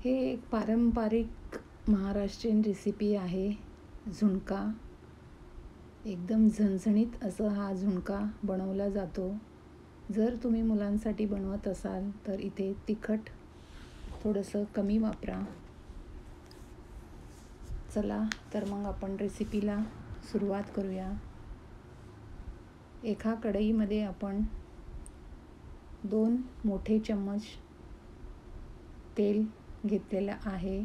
हे एक पारंपरिक महाराष्ट्रीयन रेसिपी आहे झुणका. एकदम झणझणीत असं हा झुणका बनवला जातो. जर तुम्ही मुलांसाठी बनवत असाल तर इथे तिखट थोडंसं कमी वापरा. चला तर मग आपण रेसिपीला सुरुवात करूया. एका कढईमध्ये आपण 2 मोठे चम्मच तेल घेतलेलं आहे.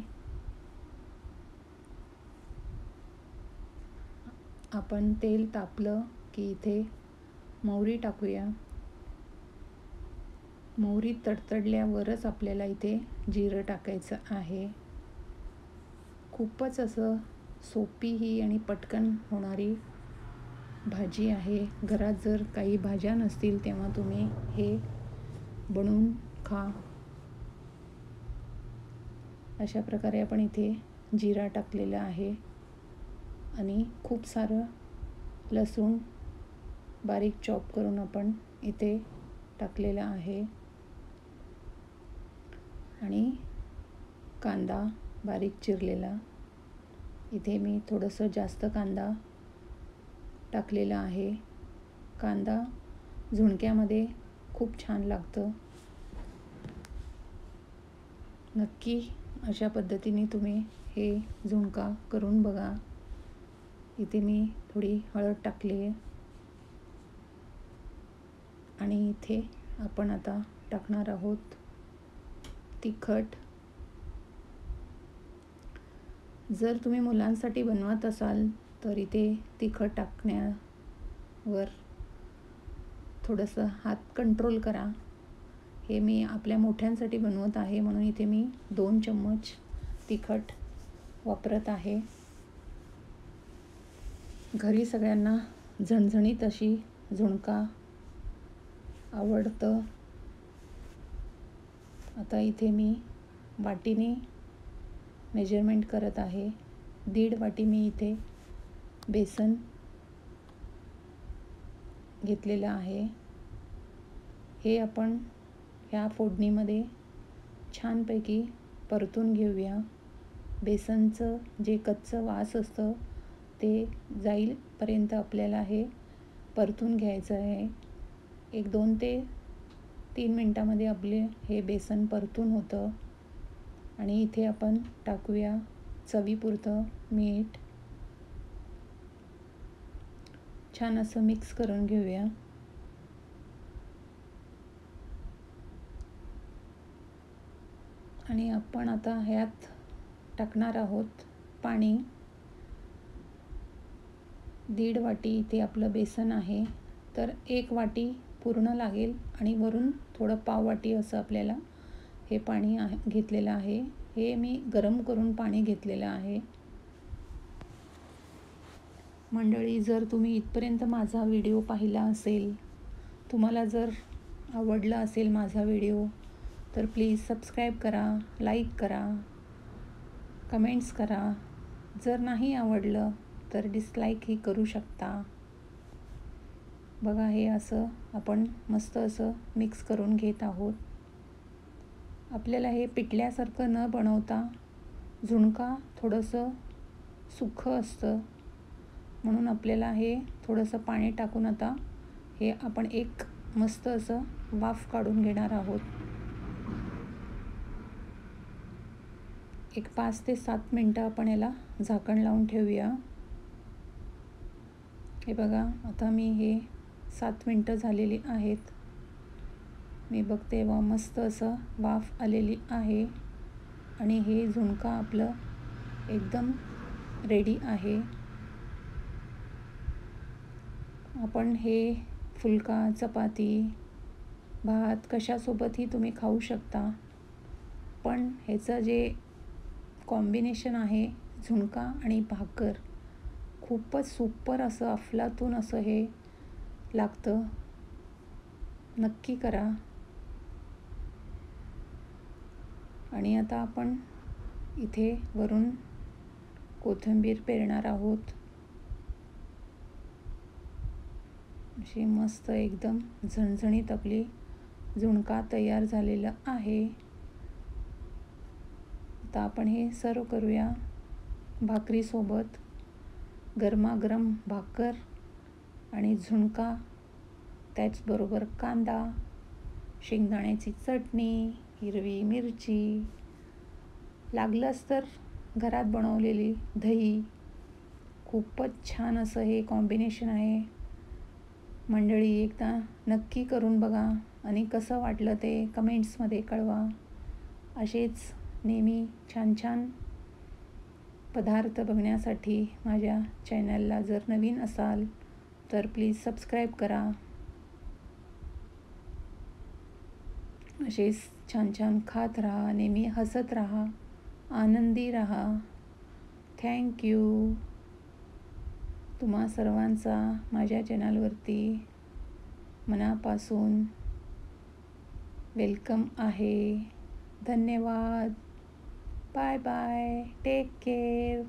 आपण तेल तापलं की इथे मोहरी टाकूया. मोहरी तडतडल्यावरच आपल्याला इथे जिरं टाकायचं आहे. खूपच असं सोपी ही आणि पटकन होणारी भाजी आहे. घरात जर काही भाज्या नसतील तेव्हा तुम्ही हे बनवून खा. अशा प्रकारे आपण इथे जिरा टाकलेला आहे आणि खूप सारं लसूण बारीक चॉप करून आपण इथे टाकलेला आहे आणि कांदा बारीक चिरलेला. इथे मी थोडंसं जास्त कांदा टाकलेला आहे. कांदा झुणक्यामध्ये खूप छान लागतं. नक्की अशा पद्धतीने तुम्ही हे झुणका करून बघा. इथे मी थोडी हळद टाकली आहे आणि इथे आपण आता टाकणार आहोत तिखट. जर तुम्ही मुलांसाठी बनवत असाल तर इथे तिखट टाकण्यावर थोडंसं हात कंट्रोल करा. हे मी आपल्या मोठ्यांसाठी बनवत आहे म्हणून इथे मी 2 चम्मच तिखट वापरत आहे. घरी सगळ्यांना झणझणीत अशी झुणका आवडतं. आता इथे मी वाटीने मेजरमेंट करत आहे. 1.5 वाटी मी इथे बेसन घेतलेलं आहे. हे आपण ह्या फोडणीमध्ये छानपैकी परतून घेऊया. बेसनचं जे कच्चं वास असतं ते जाईपर्यंत आपल्याला हे परतून घ्यायचं आहे. 1-2 ते 3 मिनटामध्ये आपले हे बेसन परतून होतं. आणि इथे आपण टाकूया चवीपुरतं मीठ. छान असं मिक्स करून घेऊया. आणि आपण आता ह्यात टाकणार आहोत पाणी. 1.5 वाटी इथे आपलं बेसन आहे तर 1 वाटी पूर्ण लागेल आणि वरून थोडं पाव वाटी असं आपल्याला हे पाणी घेतलेलं आहे. हे मी गरम करून पाणी घेतलेलं आहे. मंडळी, जर तुम्ही इथपर्यंत माझा व्हिडिओ पाहिला असेल, तुम्हाला जर आवडला असेल माझा व्हिडिओ तर प्लीज सबस्क्राईब करा, लाईक करा, कमेंट्स करा. जर नाही आवडलं तर डिसलाईकही करू शकता. बघा, हे असं आपण मस्त असं मिक्स करून घेत आहोत. आपल्याला हे पिठल्यासारखं न बनवता झुणका थोडंसं सुखं असतं म्हणून आपल्याला हे थोडंसं पाणी टाकून आता हे आपण एक मस्त असं वाफ काढून घेणार आहोत. एक 5 ते 7 मिनटं आपण याला झाकण लावून ठेवूया. हे बघा, आता मी हे 7 मिनटं झालेली आहेत. मी बघते वा मस्त असं वाफ आलेली आहे आणि हे झुणका आपलं एकदम रेडी आहे. आपण हे फुलका, चपाती, भात कशासोबतही तुम्ही खाऊ शकता. पण ह्याचं जे कॉम्बिनेशन आहे झुणका आणि भाकर, खूपच सुपर असं अफलातून असं हे लागतं. नक्की करा. आणि आता आपण इथे वरून कोथिंबीर पेरणार आहोत. अशी मस्त एकदम झणझणीत आपली झुणका तयार झालेला आहे. आता आपण हे सर्व करूया भाकरीसोबत. गरमागरम भाकर आणि झुणका, त्याचबरोबर कांदा, शेंगदाण्याची चटणी, हिरवी मिरची, लागलंच तर घरात बनवलेली दही. खूपच छान असं हे कॉम्बिनेशन आहे. मंडळी, एकदा नक्की करून बघा आणि कसं वाटलं ते कमेंट्समध्ये कळवा. असेच नेहमी छान छान पदार्थ बघण्यासाठी माझ्या चॅनलला जर नवीन असाल तर प्लीज सबस्क्राईब करा. असेच छान छान खात राहा, नेहमी हसत राहा, आनंदी राहा. थँक्यू. तुम्हा सर्वांचा माझ्या चॅनलवरती मनापासून वेलकम आहे. धन्यवाद. Bye bye. Take care.